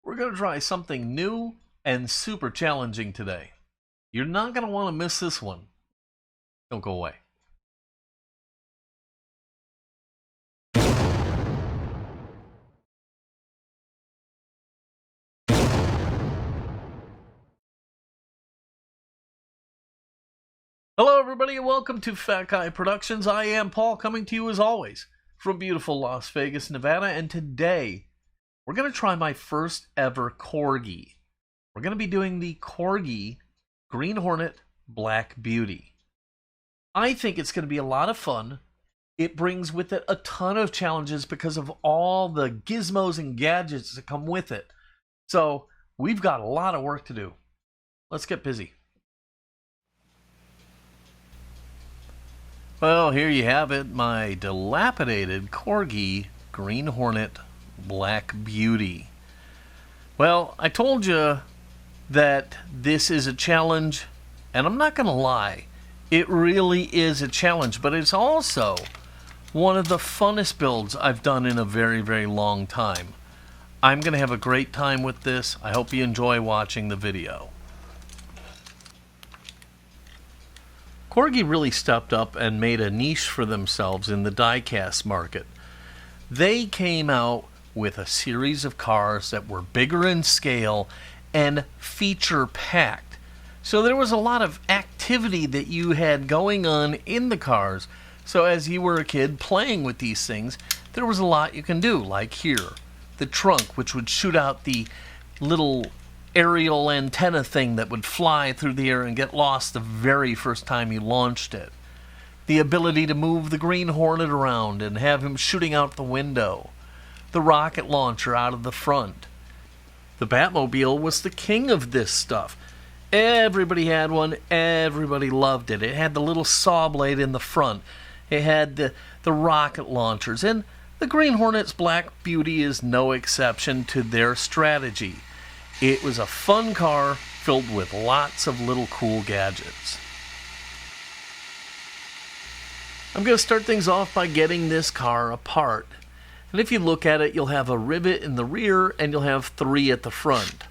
We're going to try something new and super challenging today. You're not going to want to miss this one. Don't go away. Hello everybody and welcome to Fat Guy Productions. I am Paul, coming to you as always from beautiful Las Vegas, Nevada, and today we're going to try my first ever Corgi. We're going to be doing the Corgi Green Hornet Black Beauty. I think it's going to be a lot of fun. It brings with it a ton of challenges because of all the gizmos and gadgets that come with it. So we've got a lot of work to do. Let's get busy. Well, here you have it, my dilapidated Corgi Green Hornet Black Beauty. Well, I told you that this is a challenge, and I'm not going to lie, it really is a challenge, but it's also one of the funnest builds I've done in a very, very long time. I'm going to have a great time with this. I hope you enjoy watching the video. Corgi really stepped up and made a niche for themselves in the die-cast market. They came out with a series of cars that were bigger in scale and feature-packed. So there was a lot of activity that you had going on in the cars. So as you were a kid playing with these things, there was a lot you can do, like here. The trunk, which would shoot out the little aerial antenna thing that would fly through the air and get lost the very first time you launched it. The ability to move the Green Hornet around and have him shooting out the window. The rocket launcher out of the front. The Batmobile was the king of this stuff. Everybody had one. Everybody loved it. It had the little saw blade in the front. It had the rocket launchers. And the Green Hornet's Black Beauty is no exception to their strategy. It was a fun car filled with lots of little cool gadgets. I'm going to start things off by getting this car apart. And if you look at it, you'll have a rivet in the rear and you'll have 3 at the front.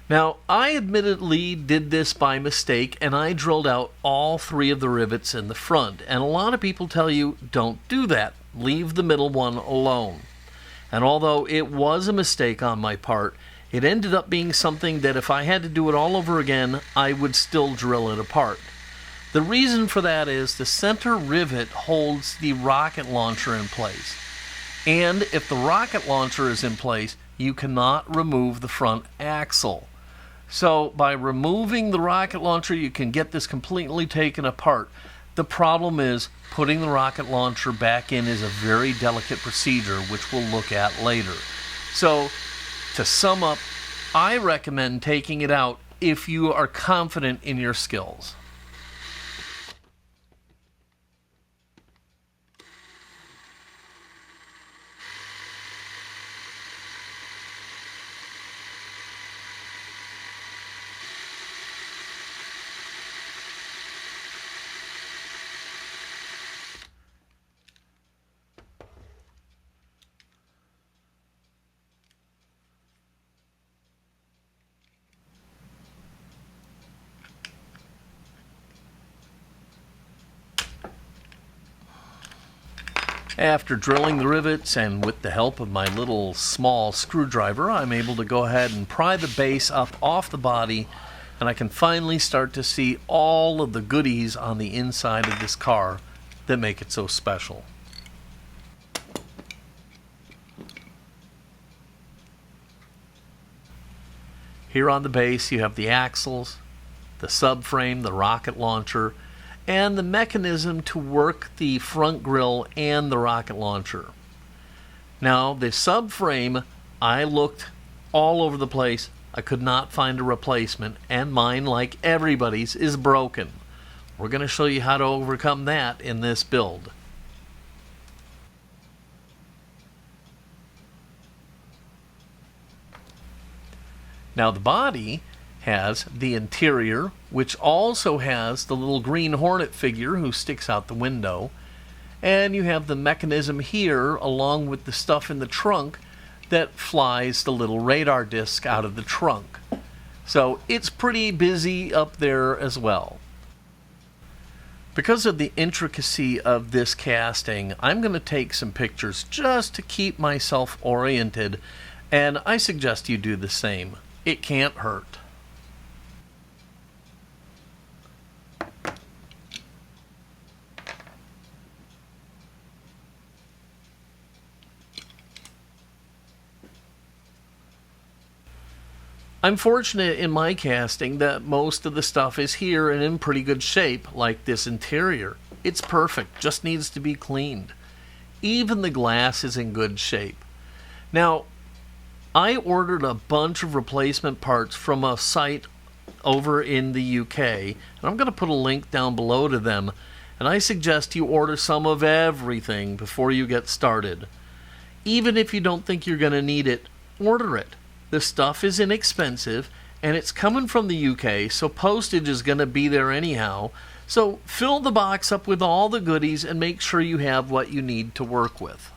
Now, I admittedly did this by mistake and I drilled out all 3 of the rivets in the front. And a lot of people tell you, don't do that. Leave the middle one alone. And although it was a mistake on my part, it ended up being something that if I had to do it all over again, I would still drill it apart. The reason for that is the center rivet holds the rocket launcher in place. And if the rocket launcher is in place, you cannot remove the front axle. So by removing the rocket launcher, you can get this completely taken apart. The problem is putting the rocket launcher back in is a very delicate procedure, which we'll look at later. So to sum up, I recommend taking it out if you are confident in your skills. After drilling the rivets and with the help of my little small screwdriver, I'm able to go ahead and pry the base up off the body, and I can finally start to see all of the goodies on the inside of this car that make it so special. Here on the base you have the axles, the subframe, the rocket launcher, and the mechanism to work the front grille and the rocket launcher. Now, the subframe, I looked all over the place. I could not find a replacement, and mine, like everybody's, is broken. We're going to show you how to overcome that in this build. Now, the body has the interior, which also has the little Green Hornet figure who sticks out the window. And you have the mechanism here, along with the stuff in the trunk, that flies the little radar disc out of the trunk. So it's pretty busy up there as well. Because of the intricacy of this casting, I'm going to take some pictures just to keep myself oriented, and I suggest you do the same. It can't hurt. I'm fortunate in my casting that most of the stuff is here and in pretty good shape, like this interior. It's perfect, just needs to be cleaned. Even the glass is in good shape. Now, I ordered a bunch of replacement parts from a site over in the UK, and I'm going to put a link down below to them, and I suggest you order some of everything before you get started. Even if you don't think you're going to need it, order it. The stuff is inexpensive, and it's coming from the UK, so postage is going to be there anyhow. So fill the box up with all the goodies and make sure you have what you need to work with.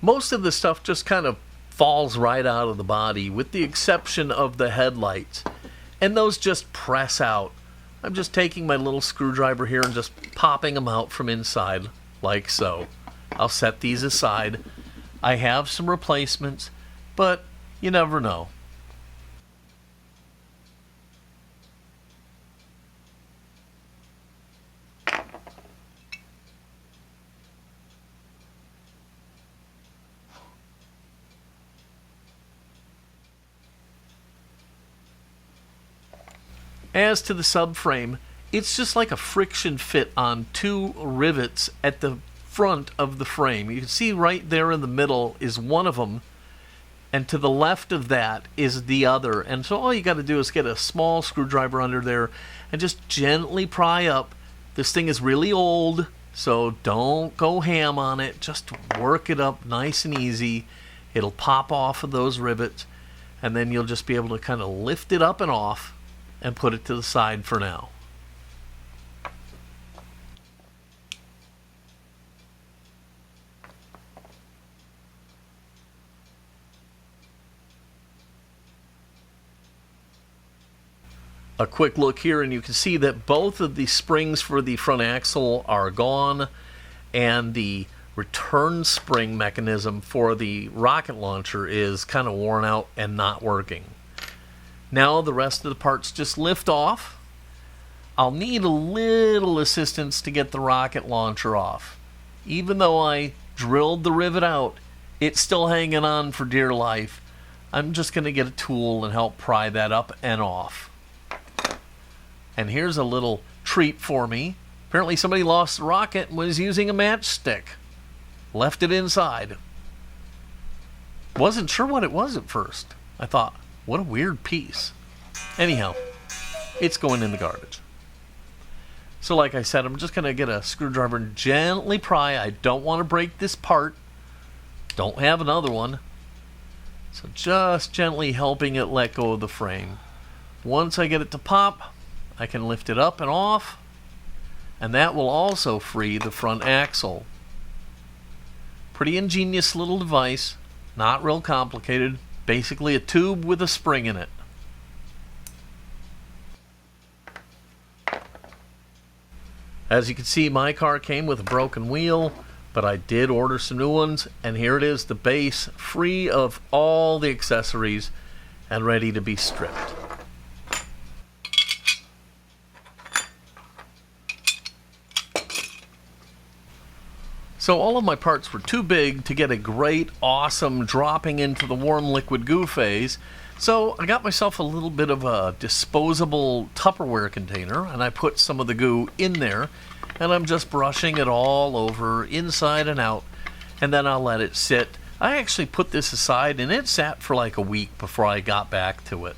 Most of the stuff just kind of falls right out of the body, with the exception of the headlights, and those just press out. I'm just taking my little screwdriver here and just popping them out from inside, like so. I'll set these aside. I have some replacements, but you never know. As to the subframe, it's just like a friction fit on two rivets at the front of the frame. You can see right there in the middle is one of them, and to the left of that is the other. And so all you got to do is get a small screwdriver under there and just gently pry up. This thing is really old, so don't go ham on it. Just work it up nice and easy. It'll pop off of those rivets, and then you'll just be able to kind of lift it up and off and put it to the side for now. A quick look here, and you can see that both of the springs for the front axle are gone, and the return spring mechanism for the rocket launcher is kind of worn out and not working. Now the rest of the parts just lift off. I'll need a little assistance to get the rocket launcher off. Even though I drilled the rivet out, it's still hanging on for dear life. I'm just going to get a tool and help pry that up and off. And here's a little treat for me. Apparently somebody lost the rocket and was using a matchstick. Left it inside. Wasn't sure what it was at first. I thought, what a weird piece. Anyhow, it's going in the garbage. So like I said, I'm just going to get a screwdriver and gently pry. I don't want to break this part. Don't have another one. So just gently helping it let go of the frame. Once I get it to pop, I can lift it up and off, and that will also free the front axle. Pretty ingenious little device, not real complicated. Basically a tube with a spring in it. As you can see, my car came with a broken wheel, but I did order some new ones, and here it is, the base, free of all the accessories and ready to be stripped. So all of my parts were too big to get a great, awesome dropping into the warm liquid goo phase, so I got myself a little bit of a disposable Tupperware container, and I put some of the goo in there, and I'm just brushing it all over, inside and out, and then I'll let it sit. I actually put this aside, and it sat for like a week before I got back to it.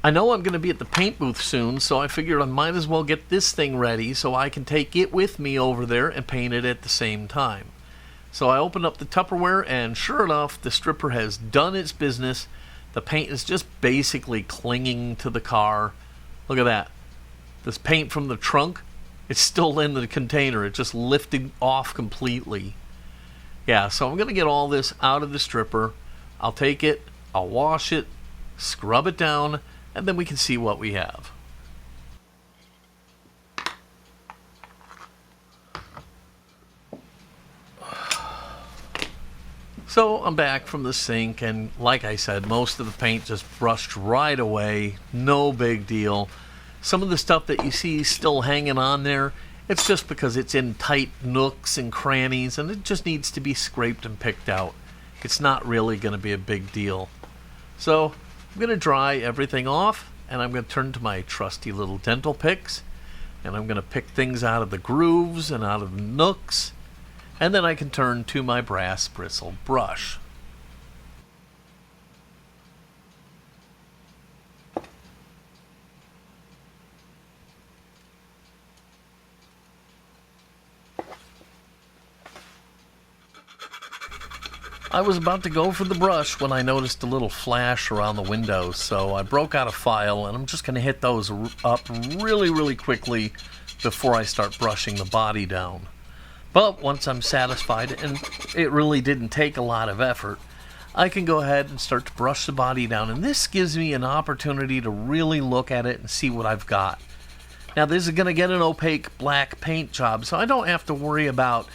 I know I'm going to be at the paint booth soon, so I figured I might as well get this thing ready so I can take it with me over there and paint it at the same time. So I opened up the Tupperware, and sure enough, the stripper has done its business. The paint is just basically clinging to the car. Look at that. This paint from the trunk, it's still in the container. It just lifted off completely. Yeah, so I'm going to get all this out of the stripper. I'll take it, I'll wash it, scrub it down, and then we can see what we have. So I'm back from the sink, and like I said, most of the paint just brushed right away. No big deal. Some of the stuff that you see still hanging on there, it's just because it's in tight nooks and crannies, and it just needs to be scraped and picked out. It's not really going to be a big deal. So I'm going to dry everything off, and I'm going to turn to my trusty little dental picks, and I'm going to pick things out of the grooves and out of the nooks, and then I can turn to my brass bristle brush. I was about to go for the brush when I noticed a little flash around the window, so I broke out a file, and I'm just going to hit those up really quickly before I start brushing the body down. But once I'm satisfied, and it really didn't take a lot of effort, I can go ahead and start to brush the body down, and this gives me an opportunity to really look at it and see what I've got. Now this is going to get an opaque black paint job, so I don't have to worry about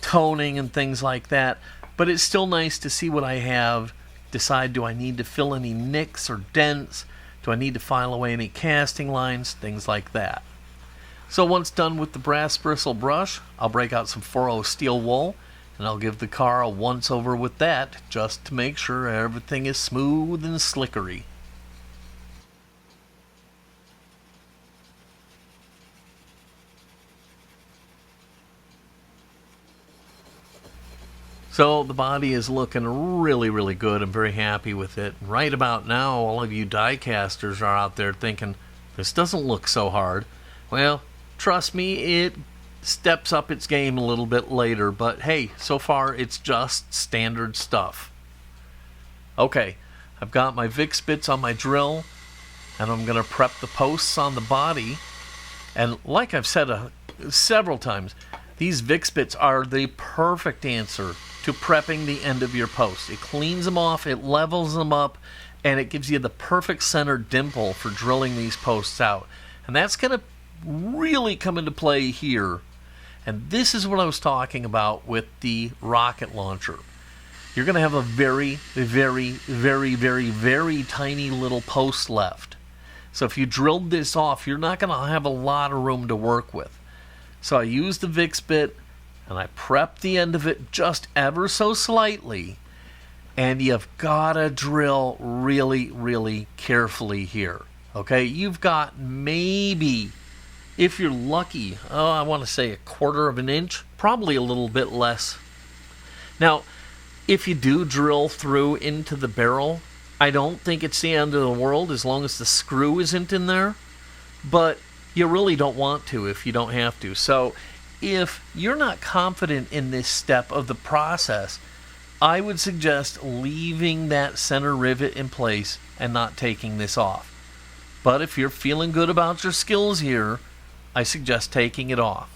toning and things like that. But it's still nice to see what I have, decide do I need to fill any nicks or dents, do I need to file away any casting lines, things like that. So once done with the brass bristle brush, I'll break out some 4-0 steel wool, and I'll give the car a once over with that, just to make sure everything is smooth and slickery. So the body is looking really good. I'm very happy with it. Right about now, all of you die casters are out there thinking, this doesn't look so hard. Well, trust me, it steps up its game a little bit later, but hey, so far it's just standard stuff. Okay, I've got my Vicks bits on my drill, and I'm going to prep the posts on the body. And like I've said several times, these Vicks bits are the perfect answer to prepping the end of your post. It cleans them off, it levels them up, and it gives you the perfect center dimple for drilling these posts out. And that's going to really come into play here. And this is what I was talking about with the rocket launcher. You're going to have a very tiny little post left. So if you drilled this off, you're not going to have a lot of room to work with. So I used the Vicks bit, and I prep the end of it just ever so slightly, and you've got to drill really carefully here. Okay, you've got maybe, if you're lucky, I want to say 1/4 of an inch, probably a little bit less. Now, if you do drill through into the barrel, I don't think it's the end of the world as long as the screw isn't in there, but you really don't want to if you don't have to. So if you're not confident in this step of the process, I would suggest leaving that center rivet in place and not taking this off. But if you're feeling good about your skills here, I suggest taking it off.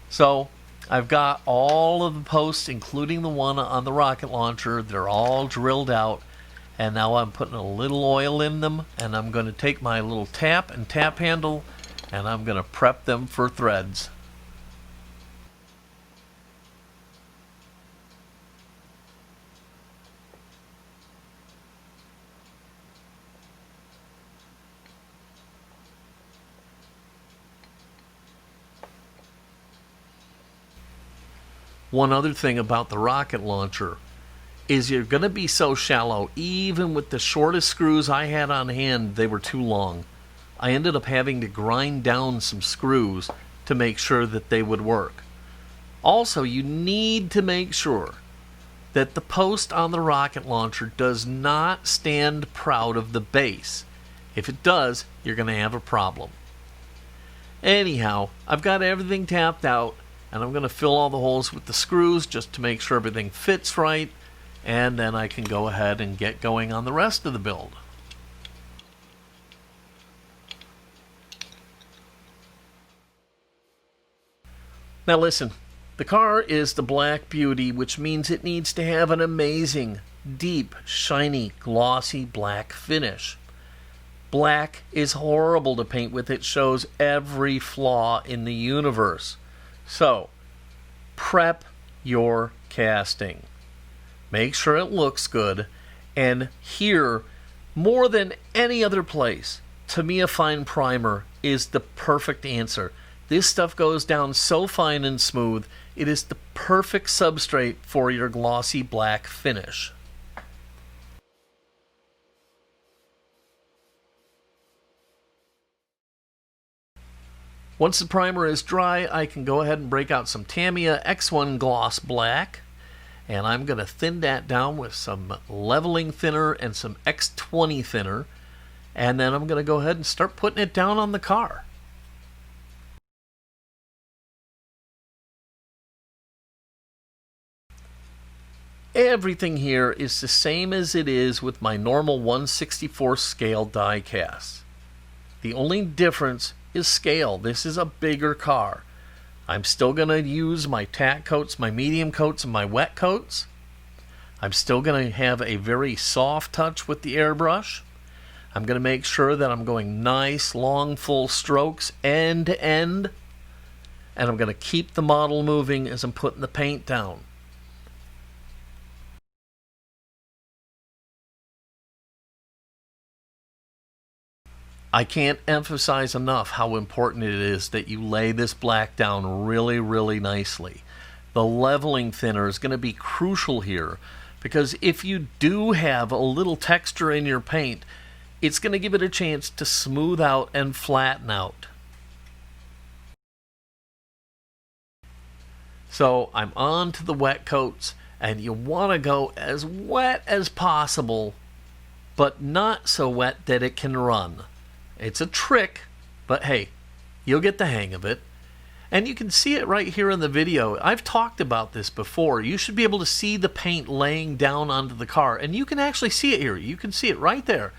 So I've got all of the posts, including the one on the rocket launcher. They're all drilled out, and now I'm putting a little oil in them, and I'm going to take my little tap and tap handle, and I'm going to prep them for threads. One other thing about the rocket launcher is you're going to be so shallow. Even with the shortest screws I had on hand, they were too long. I ended up having to grind down some screws to make sure that they would work. Also, you need to make sure that the post on the rocket launcher does not stand proud of the base. If it does, you're going to have a problem. Anyhow, I've got everything tapped out, and I'm going to fill all the holes with the screws just to make sure everything fits right, and then I can go ahead and get going on the rest of the build. Now listen, the car is the Black Beauty, which means it needs to have an amazing, deep, shiny, glossy black finish. Black is horrible to paint with. It shows every flaw in the universe. So, prep your casting. Make sure it looks good. And here, more than any other place, to me a fine primer is the perfect answer. This stuff goes down so fine and smooth, it is the perfect substrate for your glossy black finish. Once the primer is dry, I can go ahead and break out some Tamiya X1 Gloss Black, and I'm going to thin that down with some leveling thinner and some X20 thinner, and then I'm going to go ahead and start putting it down on the car. Everything here is the same as it is with my normal 1/64 scale die cast. The only difference is scale. This is a bigger car. I'm still going to use my tack coats, my medium coats, and my wet coats. I'm still going to have a very soft touch with the airbrush. I'm going to make sure that I'm going nice, long, full strokes end to end. And I'm going to keep the model moving as I'm putting the paint down. I can't emphasize enough how important it is that you lay this black down really, really nicely. The leveling thinner is going to be crucial here, because if you do have a little texture in your paint, it's going to give it a chance to smooth out and flatten out. So I'm on to the wet coats, and you want to go as wet as possible, but not so wet that it can run. It's a trick, but hey, you'll get the hang of it. And you can see it right here in the video. I've talked about this before. You should be able to see the paint laying down onto the car, and you can actually see it here. You can see it right there.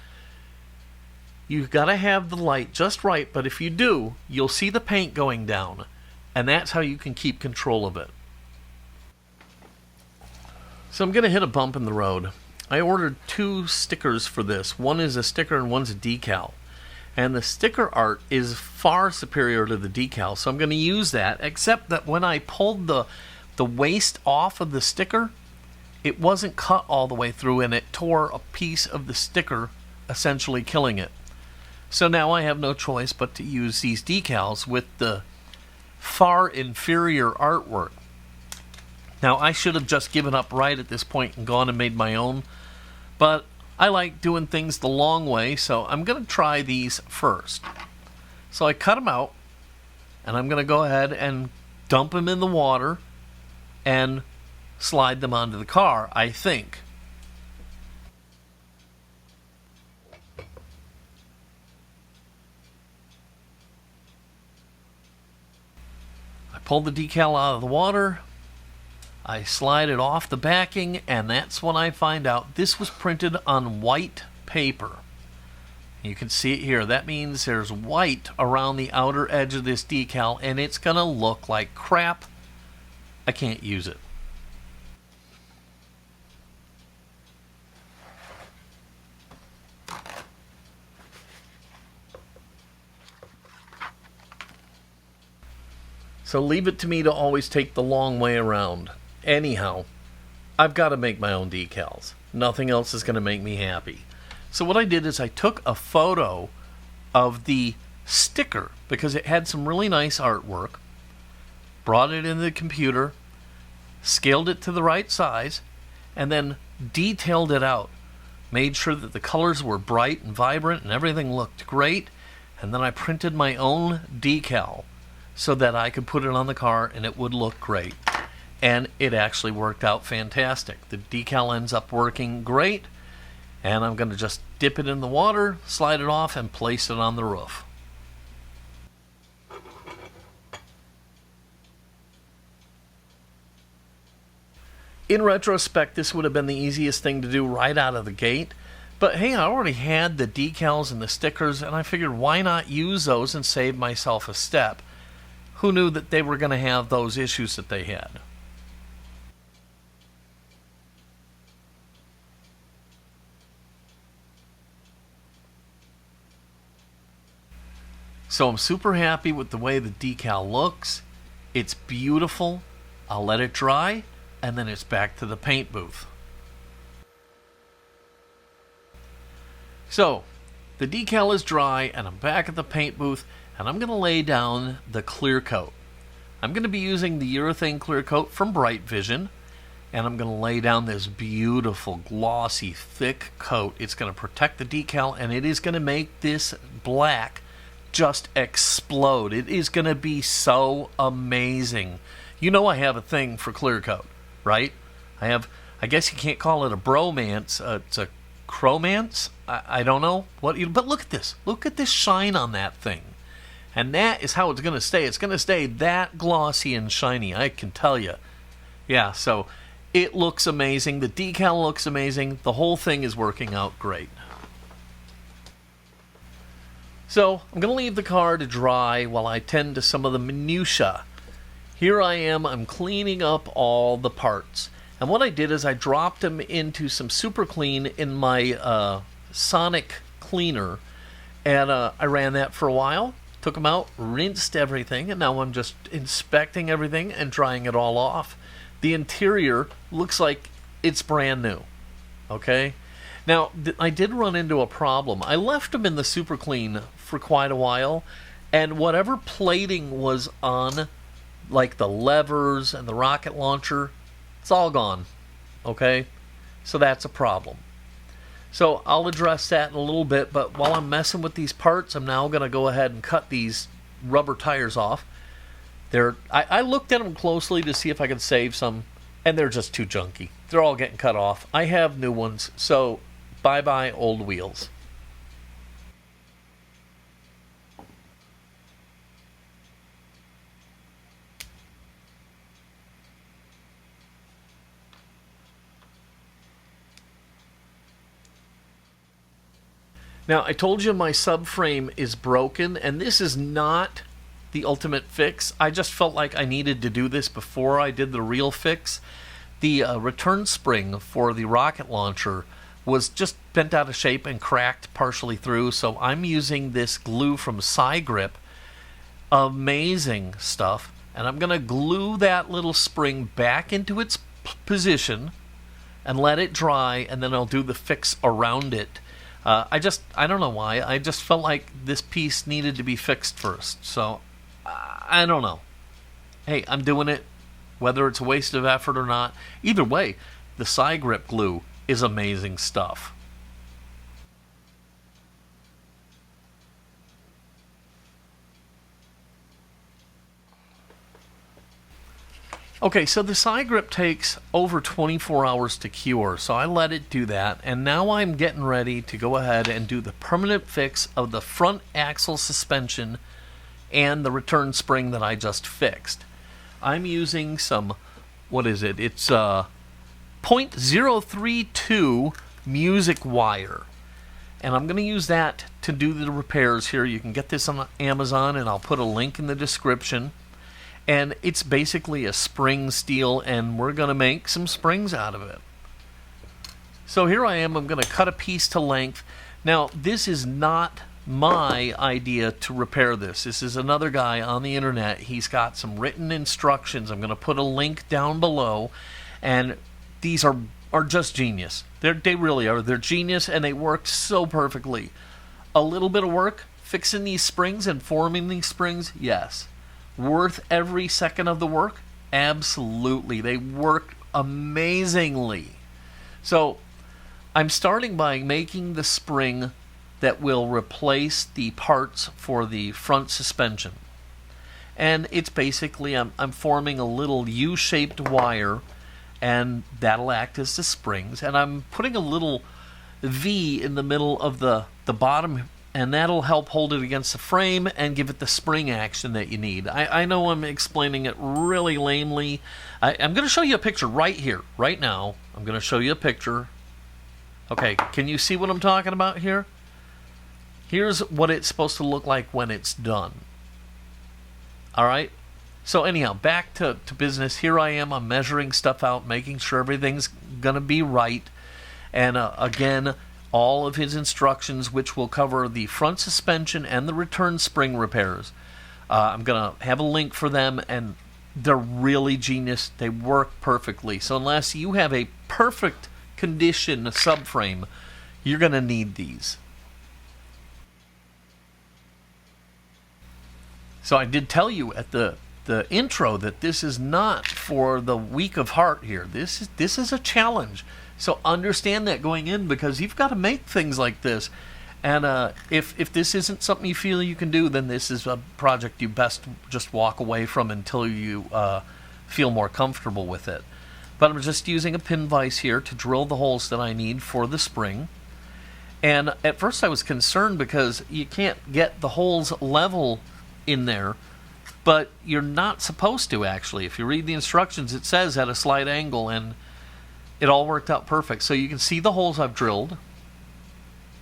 You've got to have the light just right, but if you do, you'll see the paint going down, and that's how you can keep control of it. So I'm going to hit a bump in the road. I ordered 2 stickers for this. One is a sticker and one's a decal. And the sticker art is far superior to the decal, so I'm going to use that, except that when I pulled the waste off of the sticker, it wasn't cut all the way through, and it tore a piece of the sticker, essentially killing it. So now I have no choice but to use these decals with the far inferior artwork. Now, I should have just given up right at this point and gone and made my own, but I like doing things the long way, so I'm going to try these first. So I cut them out, and I'm going to go ahead and dump them in the water and slide them onto the car, I think. I pull the decal out of the water. I slide it off the backing, and that's when I find out this was printed on white paper. You can see it here. That means there's white around the outer edge of this decal, and it's going to look like crap. I can't use it. So leave it to me to always take the long way around. Anyhow, I've got to make my own decals. Nothing else is going to make me happy. So what I did is I took a photo of the sticker because it had some really nice artwork, brought it into the computer, scaled it to the right size, and then detailed it out. Made sure that the colors were bright and vibrant and everything looked great. And then I printed my own decal so that I could put it on the car and it would look great. And it actually worked out fantastic. The decal ends up working great, And I'm going to just dip it in the water, slide it off, and place it on the roof. In retrospect, this would have been the easiest thing to do right out of the gate. But hey, I already had the decals and the stickers, and I figured why not use those and save myself a step. Who knew that they were going to have those issues that they had? So I'm super happy with the way the decal looks. It's beautiful. I'll let it dry, and then it's back to the paint booth. So, the decal is dry, and I'm back at the paint booth, and I'm going to lay down the clear coat. I'm going to be using the urethane clear coat from brightvision, and I'm going to lay down this beautiful, glossy, thick coat. It's going to protect the decal, and it is going to make this black just explode. It is going to be so amazing. You know I have a thing for clear coat, right? I guess you can't call it a bromance. It's a chromance. I don't know what. But look at this. Look at this shine on that thing. And that is how it's going to stay. It's going to stay that glossy and shiny, I can tell you. Yeah, so it looks amazing. The decal looks amazing. The whole thing is working out great. So I'm going to leave the car to dry while I tend to some of the minutia. Here I am. I'm cleaning up all the parts. And what I did is I dropped them into some super clean in my sonic cleaner. And I ran that for a while. Took them out, rinsed everything, and now I'm just inspecting everything and drying it all off. The interior looks like it's brand new. Okay? Now, I did run into a problem. I left them in the super clean for quite a while, and whatever plating was on, like the levers and the rocket launcher, it's all gone. Okay? So that's a problem. So I'll address that in a little bit, but while I'm messing with these parts, I'm now going to go ahead and cut these rubber tires off. I looked at them closely to see if I could save some, and they're just too junky. They're all getting cut off. I have new ones, so bye-bye old wheels. Now, I told you my subframe is broken, and this is not the ultimate fix. I just felt like I needed to do this before I did the real fix. The return spring for the rocket launcher was just bent out of shape and cracked partially through, so I'm using this glue from Grip. Amazing stuff. And I'm going to glue that little spring back into its position and let it dry, and then I'll do the fix around it. I don't know why. I just felt like this piece needed to be fixed first. So, I don't know. Hey, I'm doing it, whether it's a waste of effort or not. Either way, the Grip glue is amazing stuff. Okay, so the Grip takes over 24 hours to cure, so I let it do that, and now I'm getting ready to go ahead and do the permanent fix of the front axle suspension and the return spring that I just fixed. I'm using some, what is it? It's .032 music wire, and I'm going to use that to do the repairs here. You can get this on Amazon, and I'll put a link in the description. And it's basically a spring steel, and we're going to make some springs out of it. So here I am. I'm going to cut a piece to length. Now, this is not my idea to repair this. This is another guy on the internet. He's got some written instructions. I'm going to put a link down below. And these are just genius. They really are. They're genius, and they work so perfectly. A little bit of work fixing these springs and forming these springs, yes. Worth every second of the work? Absolutely. They work amazingly. So I'm starting by making the spring that will replace the parts for the front suspension. And it's basically, I'm forming a little U-shaped wire, and that'll act as the springs. And I'm putting a little, V in the middle of the bottom, and that'll help hold it against the frame and give it the spring action that you need. I know I'm explaining it really lamely. I'm going to show you a picture right here, right now. I'm going to show you a picture. Okay, can you see what I'm talking about here? Here's what it's supposed to look like when it's done. All right? So anyhow, back to business. Here I am. I'm measuring stuff out, making sure everything's going to be right. And again, all of his instructions, which will cover the front suspension and the return spring repairs. I'm going to have a link for them, and they're really genius. They work perfectly. So unless you have a perfect condition subframe, you're going to need these. So I did tell you at the intro that this is not for the weak of heart here. This is a challenge. So understand that going in, because you've got to make things like this. And if this isn't something you feel you can do, then this is a project you best just walk away from until you feel more comfortable with it. But I'm just using a pin vise here to drill the holes that I need for the spring. And at first I was concerned because you can't get the holes level in there, but you're not supposed to, actually. If you read the instructions, it says at a slight angle, and it all worked out perfect. So you can see the holes I've drilled.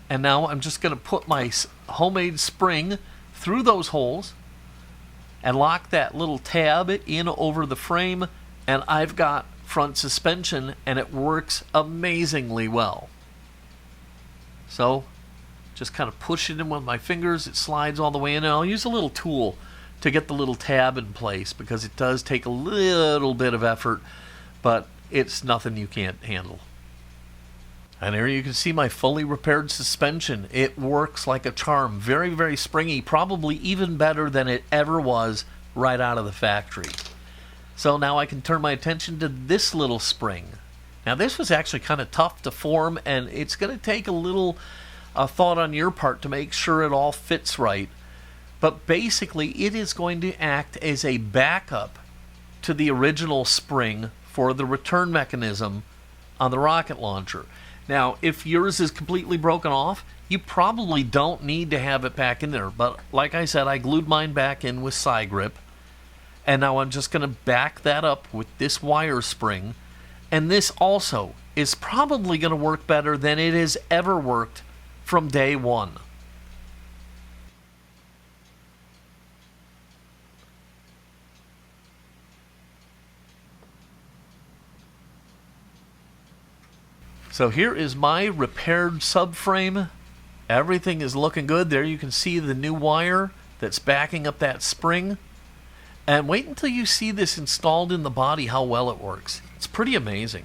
And now I'm just going to put my homemade spring through those holes and lock that little tab in over the frame, and I've got front suspension, and it works amazingly well. So just kind of push it in with my fingers. It slides all the way in, and I'll use a little tool to get the little tab in place, because it does take a little bit of effort, but it's nothing you can't handle. And here you can see my fully repaired suspension. It works like a charm. Very, very springy, probably even better than it ever was right out of the factory. So now I can turn my attention to this little spring. Now this was actually kind of tough to form, and it's going to take a little thought on your part to make sure it all fits right. But basically it is going to act as a backup to the original spring for the return mechanism on the rocket launcher. Now, if yours is completely broken off, you probably don't need to have it back in there. But like I said, I glued mine back in with side grip. And now I'm just going to back that up with this wire spring. And this also is probably going to work better than it has ever worked from day one. So here is my repaired subframe. Everything is looking good. There you can see the new wire that's backing up that spring. And wait until you see this installed in the body, how well it works. It's pretty amazing.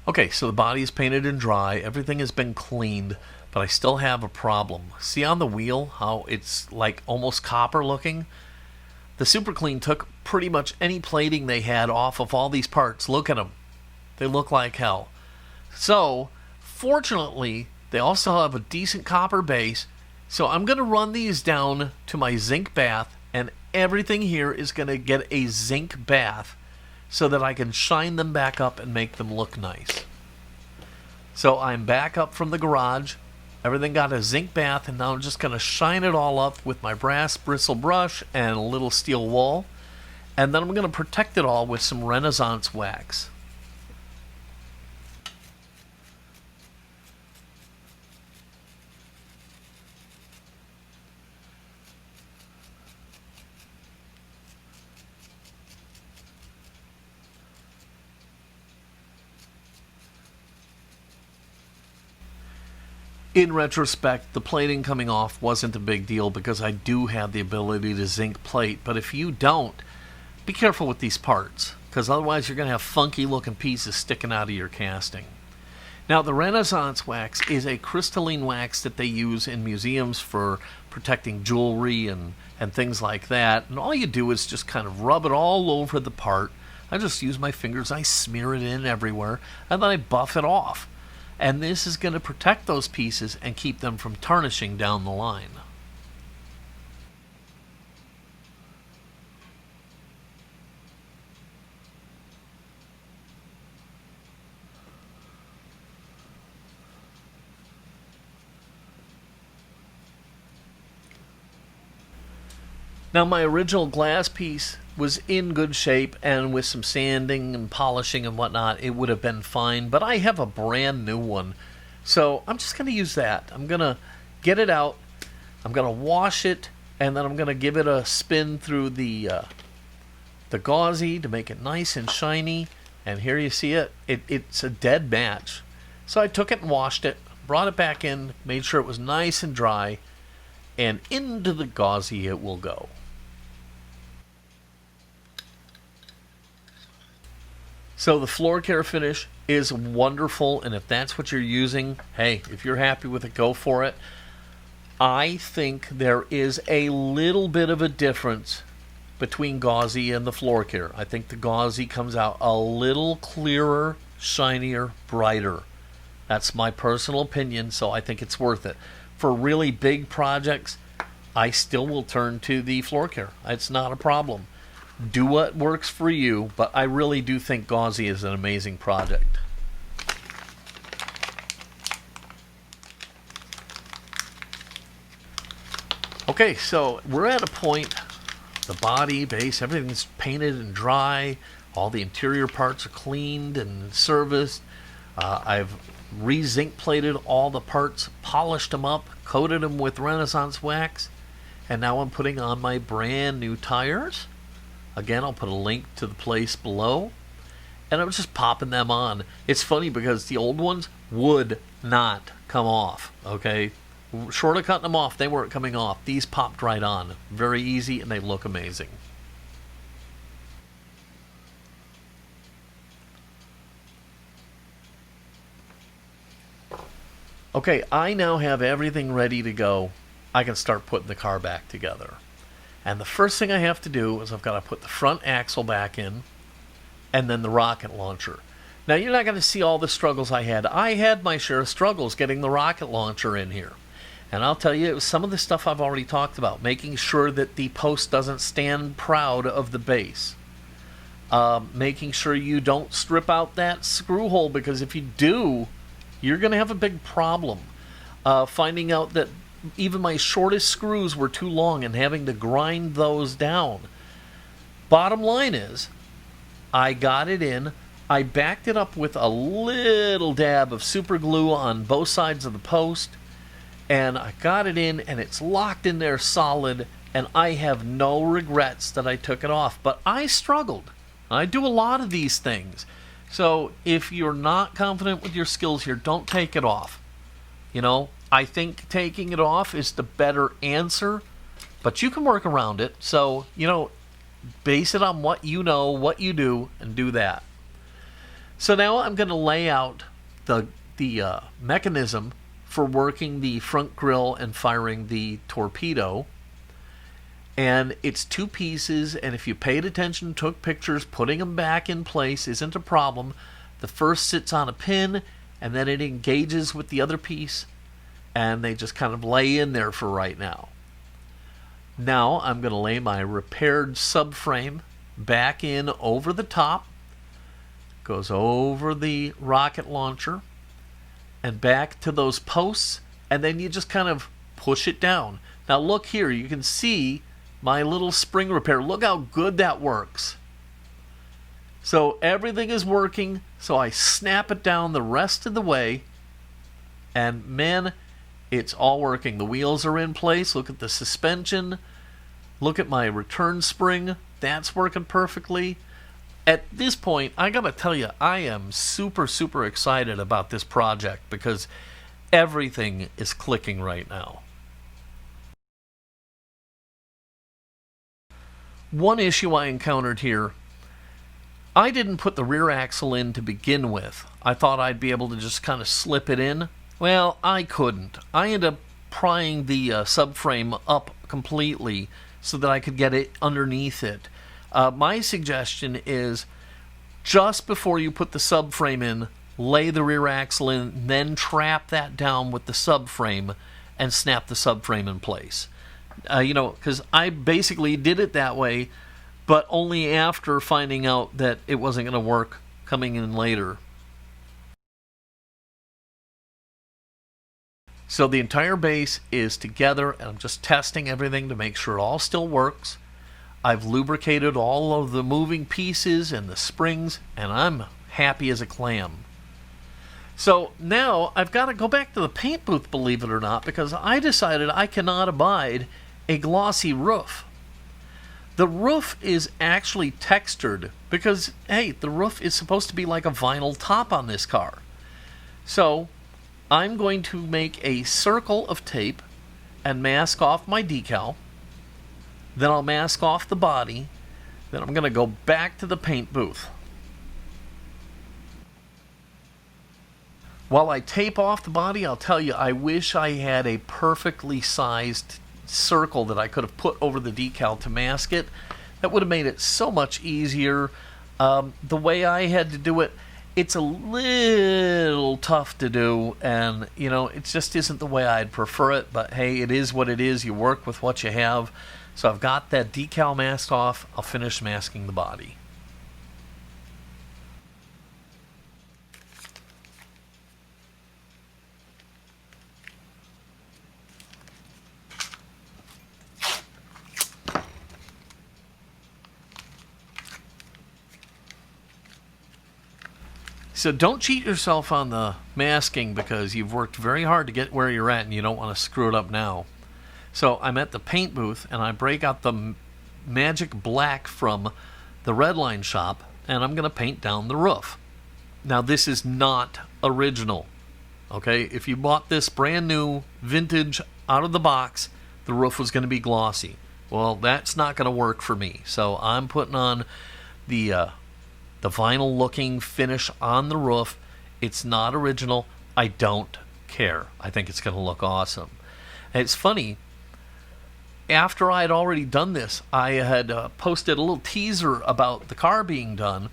Okay, so the body is painted and dry. Everything has been cleaned, but I still have a problem. See on the wheel how it's like almost copper looking? The Super Clean took pretty much any plating they had off of all these parts. Look at them. They look like hell. So, fortunately, they also have a decent copper base. So I'm going to run these down to my zinc bath, and everything here is going to get a zinc bath so that I can shine them back up and make them look nice. So I'm back up from the garage. Everything got a zinc bath, and now I'm just going to shine it all up with my brass bristle brush and a little steel wool. And then I'm going to protect it all with some Renaissance wax. In retrospect, the plating coming off wasn't a big deal because I do have the ability to zinc plate, but if you don't, be careful with these parts, because otherwise you're going to have funky looking pieces sticking out of your casting. Now, the Renaissance wax is a crystalline wax that they use in museums for protecting jewelry and things like that, and all you do is just kind of rub it all over the part. I just use my fingers, I smear it in everywhere, and then I buff it off. And this is going to protect those pieces and keep them from tarnishing down the line. Now, my original glass piece was in good shape, and with some sanding and polishing and whatnot, it would have been fine. But I have a brand new one, so I'm just going to use that. I'm going to get it out, I'm going to wash it, and then I'm going to give it a spin through the gauzy to make it nice and shiny. And here you see it. It's a dead match. So I took it and washed it, brought it back in, made sure it was nice and dry, and into the gauzy it will go. So the floor care finish is wonderful, and if that's what you're using, hey, if you're happy with it, go for it. I think there is a little bit of a difference between gauzy and the floor care. I think the gauzy comes out a little clearer, shinier, brighter. That's my personal opinion, so I think it's worth it. For really big projects, I still will turn to the floor care. It's not a problem. Do what works for you, but I really do think gauzy is an amazing project. Okay, so we're at a point, the body, base, everything's painted and dry. All the interior parts are cleaned and serviced. I've re-zinc plated all the parts, polished them up, coated them with Renaissance wax, and now I'm putting on my brand new tires. Again, I'll put a link to the place below, and I'm just popping them on. It's funny because the old ones would not come off, okay? Short of cutting them off, they weren't coming off. These popped right on. Very easy, and they look amazing. Okay, I now have everything ready to go. I can start putting the car back together. And the first thing I have to do is I've got to put the front axle back in, and then the rocket launcher. Now, you're not going to see all the struggles I had. I had my share of struggles getting the rocket launcher in here. And I'll tell you, it was some of the stuff I've already talked about, making sure that the post doesn't stand proud of the base. Making sure you don't strip out that screw hole, because if you do, you're going to have a big problem. Finding out that even my shortest screws were too long and having to grind those down. Bottom line is, I got it in. I backed it up with a little dab of super glue on both sides of the post, and I got it in, and it's locked in there solid, and I have no regrets that I took it off. But I struggled. I do a lot of these things. So if you're not confident with your skills here, don't take it off. You know, I think taking it off is the better answer, but you can work around it. So, you know, base it on what you know, what you do, and do that. So now I'm going to lay out the mechanism for working the front grille and firing the torpedo. And it's two pieces, and if you paid attention, took pictures, putting them back in place isn't a problem. The first sits on a pin, and then it engages with the other piece, and they just kind of lay in there for right now. Now I'm going to lay my repaired subframe back in over the top, goes over the rocket launcher, and back to those posts, and then you just kind of push it down. Now look here, you can see my little spring repair. Look how good that works. So everything is working, so I snap it down the rest of the way, and man, it's all working. The wheels are in place. Look at the suspension. Look at my return spring. That's working perfectly. At this point, I gotta tell you, I am super, super excited about this project because everything is clicking right now. One issue I encountered here, I didn't put the rear axle in to begin with. I thought I'd be able to just kind of slip it in. Well, I couldn't. I ended up prying the subframe up completely so that I could get it underneath it. My suggestion is just before you put the subframe in, lay the rear axle in, then trap that down with the subframe and snap the subframe in place. You know, because I basically did it that way, but only after finding out that it wasn't going to work coming in later. So the entire base is together, and I'm just testing everything to make sure it all still works. I've lubricated all of the moving pieces and the springs, and I'm happy as a clam. So now I've got to go back to the paint booth, believe it or not, because I decided I cannot abide a glossy roof. The roof is actually textured because, hey, the roof is supposed to be like a vinyl top on this car. So I'm going to make a circle of tape and mask off my decal. Then I'll mask off the body. Then I'm going to go back to the paint booth. While I tape off the body, I'll tell you, I wish I had a perfectly sized circle that I could have put over the decal to mask it. That would have made it so much easier. The way I had to do it, it's a little tough to do, and it just isn't the way I'd prefer it, but hey, it is what it is. You work with what you have. So I've got that decal masked off. I'll finish masking the body. So don't cheat yourself on the masking because you've worked very hard to get where you're at and you don't want to screw it up now. So I'm at the paint booth and I break out the magic black from the Redline shop and I'm going to paint down the roof. Now this is not original. Okay, if you bought this brand new vintage out of the box, the roof was going to be glossy. Well, that's not going to work for me. So I'm putting on the vinyl looking finish on the roof. It's not original. I don't care. I think it's going to look awesome. And it's funny, after I had already done this, I had posted a little teaser about the car being done,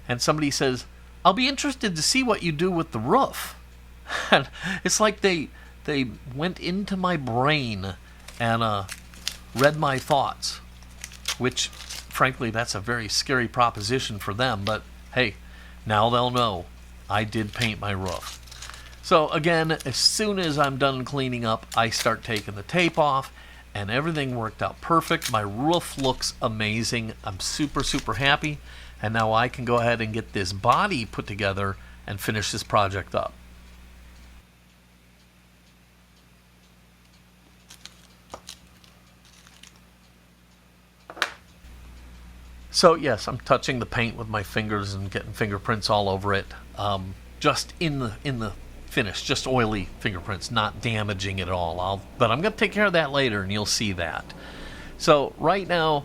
and somebody says, I'll be interested to see what you do with the roof. And it's like they went into my brain and read my thoughts, which frankly, that's a very scary proposition for them, but hey, now they'll know I did paint my roof. So again, as soon as I'm done cleaning up, I start taking the tape off, and everything worked out perfect. My roof looks amazing. I'm super, super happy, and now I can go ahead and get this body put together and finish this project up. So yes, I'm touching the paint with my fingers and getting fingerprints all over it. Just in the finish, just oily fingerprints, not damaging it all. But I'm going to take care of that later, and you'll see that. So right now,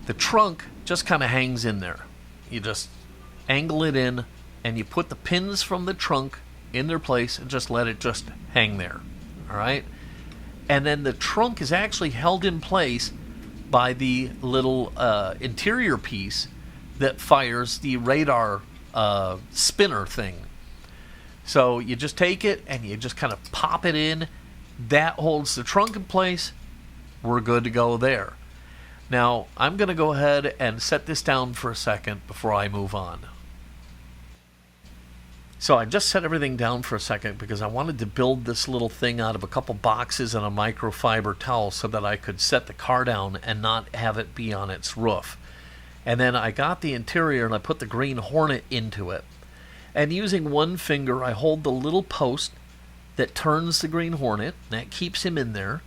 the trunk just kind of hangs in there. You just angle it in, and you put the pins from the trunk in their place, and just let it just hang there. All right, and then the trunk is actually held in place by the little interior piece that fires the radar spinner thing. So you just take it and you just kind of pop it in. That holds the trunk in place. We're good to go there. Now I'm going to go ahead and set this down for a second before I move on. So I just set everything down for a second because I wanted to build this little thing out of a couple boxes and a microfiber towel so that I could set the car down and not have it be on its roof. And then I got the interior and I put the green Hornet into it. And using one finger, I hold the little post that turns the green Hornet. That keeps him in there.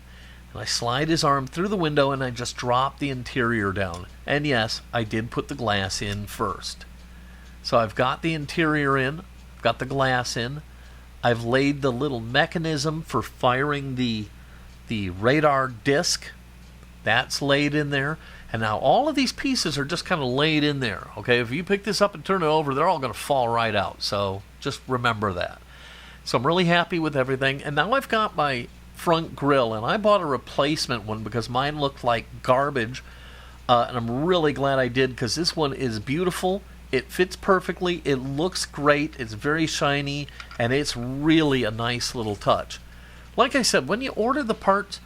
And I slide his arm through the window and I just drop the interior down. And yes, I did put the glass in first. So I've got the interior in. Got the glass in. I've laid the little mechanism for firing the radar disc. That's laid in there. And now all of these pieces are just kind of laid in there. Okay, if you pick this up and turn it over, they're all going to fall right out. So just remember that. So I'm really happy with everything. And now I've got my front grille, and I bought a replacement one because mine looked like garbage. And I'm really glad I did because this one is beautiful. It fits perfectly, it looks great, it's very shiny, and it's really a nice little touch. Like I said, when you order the parts,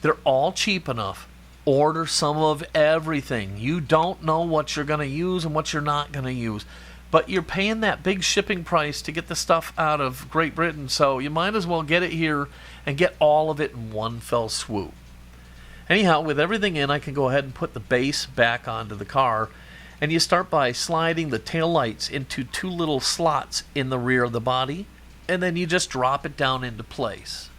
they're all cheap enough. Order some of everything. You don't know what you're going to use and what you're not going to use. But you're paying that big shipping price to get the stuff out of Great Britain, so you might as well get it here and get all of it in one fell swoop. Anyhow, with everything in, I can go ahead and put the base back onto the car. And you start by sliding the taillights into two little slots in the rear of the body, and then you just drop it down into place.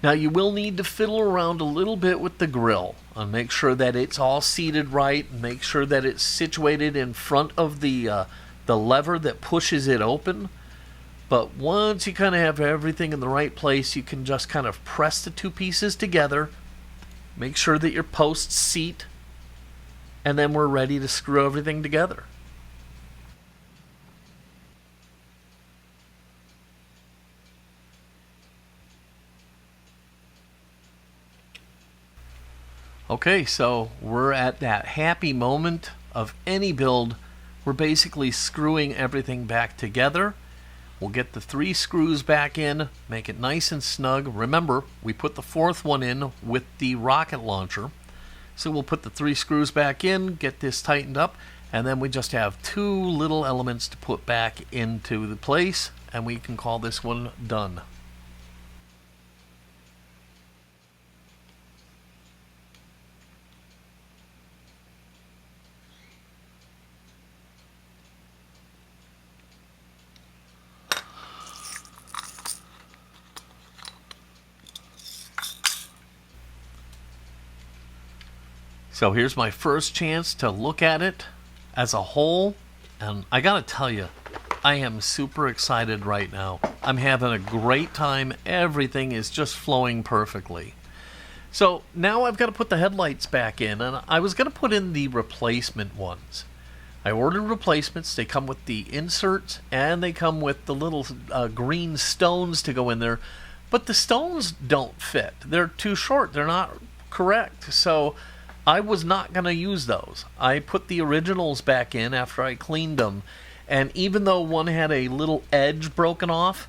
Now you will need to fiddle around a little bit with the grille and make sure that it's all seated right, and make sure that it's situated in front of the lever that pushes it open. But once you kind of have everything in the right place, you can just kind of press the two pieces together, make sure that your posts seat, and then we're ready to screw everything together. Okay, so we're at that happy moment of any build. We're basically screwing everything back together. We'll get the 3 screws back in, make it nice and snug. Remember, we put the 4th one in with the rocket launcher. So we'll put the 3 screws back in, get this tightened up, and then we just have 2 little elements to put back into the place, and we can call this one done. So here's my first chance to look at it as a whole, and I gotta tell you, I am super excited right now. I'm having a great time. Everything is just flowing perfectly. So now I've got to put the headlights back in, and I was going to put in the replacement ones. I ordered replacements. They come with the inserts, and they come with the little green stones to go in there, but the stones don't fit. They're too short. They're not correct. So I was not going to use those. I put the originals back in after I cleaned them, and even though one had a little edge broken off,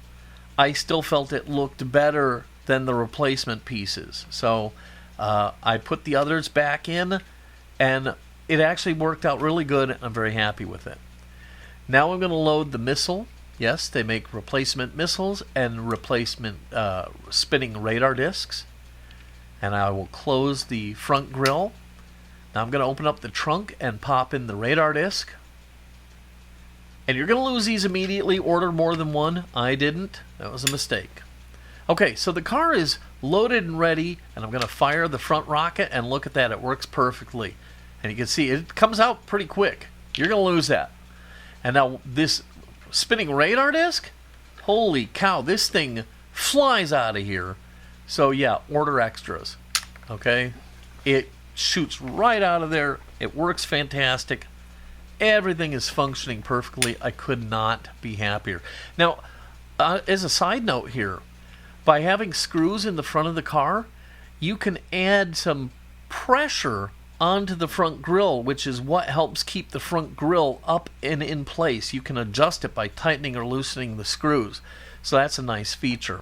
I still felt it looked better than the replacement pieces. So I put the others back in, and it actually worked out really good, and I'm very happy with it. Now I'm going to load the missile. Yes, they make replacement missiles and replacement spinning radar discs. And I will close the front grille. Now I'm going to open up the trunk and pop in the radar disc. And you're going to lose these immediately. Order more than one. I didn't. That was a mistake. Okay, so the car is loaded and ready, and I'm going to fire the front rocket, and look at that. It works perfectly. And you can see it comes out pretty quick. You're going to lose that. And now this spinning radar disc, holy cow, this thing flies out of here. So yeah, order extras. Okay? It shoots right out of there. It works fantastic. Everything is functioning perfectly. I could not be happier. Now, as a side note here, by having screws in the front of the car, you can add some pressure onto the front grille, which is what helps keep the front grille up and in place. You can adjust it by tightening or loosening the screws. So that's a nice feature.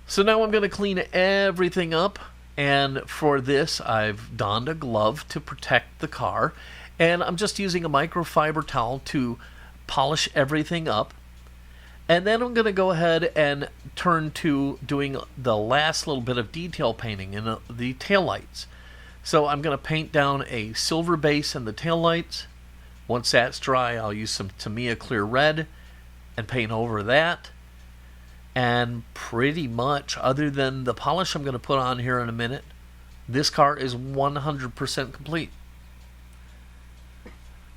So now I'm going to clean everything up, and for this I've donned a glove to protect the car, and I'm just using a microfiber towel to polish everything up. And then I'm going to go ahead and turn to doing the last little bit of detail painting in the taillights. So I'm going to paint down a silver base in the taillights. Once that's dry, I'll use some Tamiya clear red and paint over that. And pretty much, other than the polish I'm going to put on here in a minute, this car is 100% complete.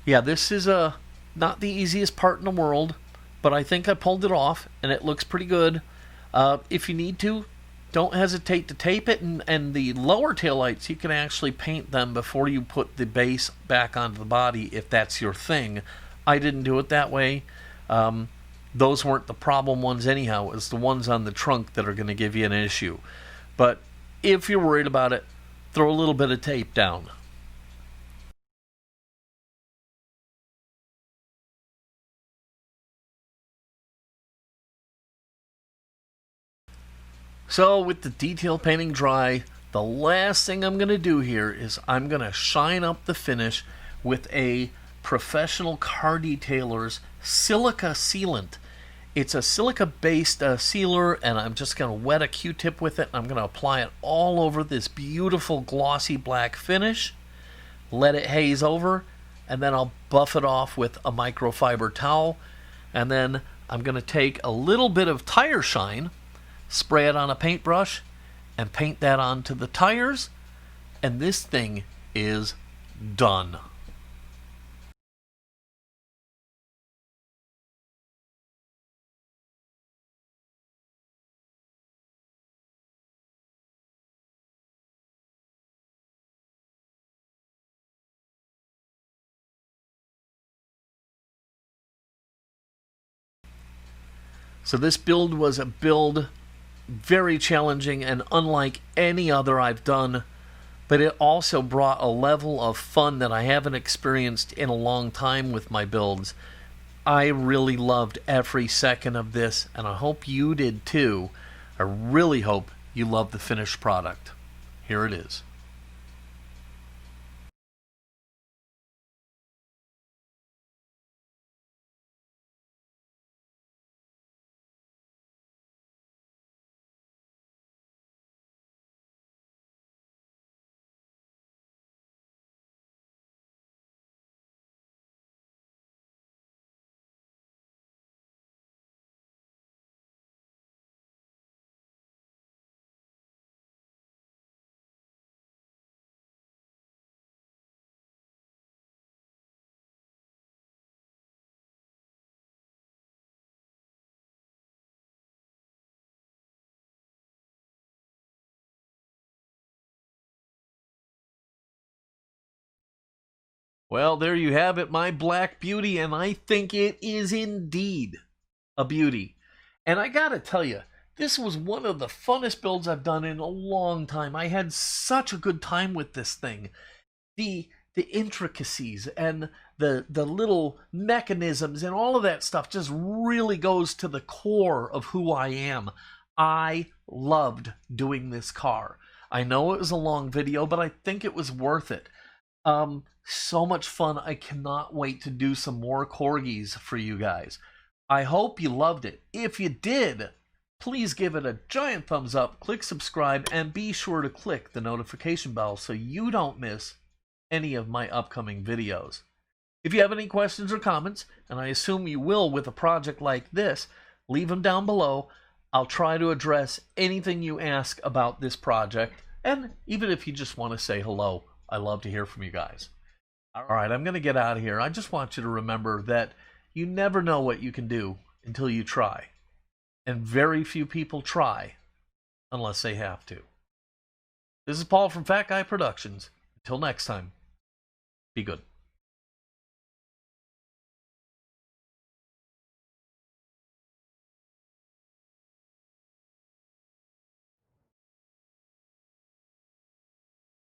Yeah, this is not the easiest part in the world, but I think I pulled it off, and it looks pretty good. If you need to, don't hesitate to tape it, and the lower taillights, you can actually paint them before you put the base back onto the body, if that's your thing. I didn't do it that way. Those weren't the problem ones anyhow. It was the ones on the trunk that are going to give you an issue. But if you're worried about it, throw a little bit of tape down. So with the detail painting dry, The last thing I'm going to do here is I'm going to shine up the finish with a professional car detailer's silica sealant. It's a silica-based sealer, and I'm just going to wet a Q-tip with it. I'm going to apply it all over this beautiful glossy black finish, let it haze over, and then I'll buff it off with a microfiber towel. And then I'm going to take a little bit of tire shine, spray it on a paintbrush, and paint that onto the tires, and this thing is done. So this build was a build very challenging and unlike any other I've done, but it also brought a level of fun that I haven't experienced in a long time with my builds. I really loved every second of this, and I hope you did too. I really hope you love the finished product. Here it is. Well, there you have it, my black beauty, and I think it is indeed a beauty. And I gotta tell you, this was one of the funnest builds I've done in a long time. I had such a good time with this thing. The intricacies and the little mechanisms and all of that stuff just really goes to the core of who I am. I loved doing this car. I know it was a long video, but I think it was worth it. So much fun. I cannot wait to do some more Corgis for you guys. I hope you loved it. If you did, please give it a giant thumbs up, click subscribe, and be sure to click the notification bell so you don't miss any of my upcoming videos. If you have any questions or comments, and I assume you will with a project like this, leave them down below. I'll try to address anything you ask about this project, and even if you just want to say hello, I love to hear from you guys. All right, I'm going to get out of here. I just want you to remember that you never know what you can do until you try. And very few people try unless they have to. This is Paul from Fat Guy Productions. Until next time, be good.